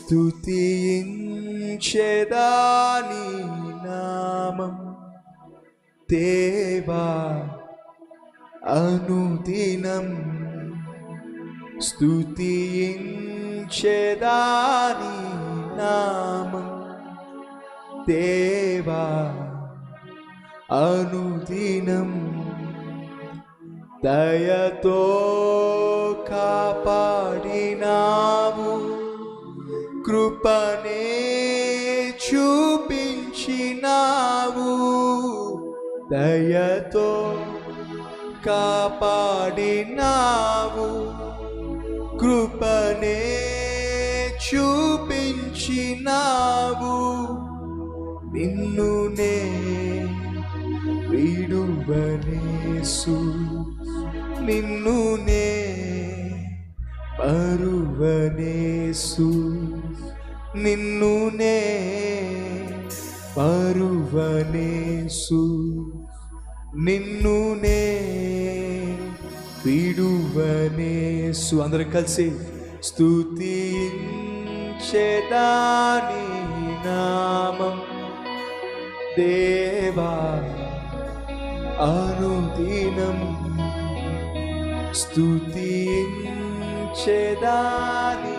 స్తుతించెదాని నామం దేవా అనుదినం స్తుతించెదాని నామం దేవా అనుదినం దయతో కాపాడినావు కృపనే చూపించినావు దయతో కాపాడినావు కృపనే చూపించినావు నిన్నునే విడువనేసు నిన్నునే మరువనేసు నిన్నునే మరువనేసు నిన్నునే విడువనేసు అందరూ కలిసి స్తుతించెదాని నామం దేవా అనుదినం స్తుతించెదాని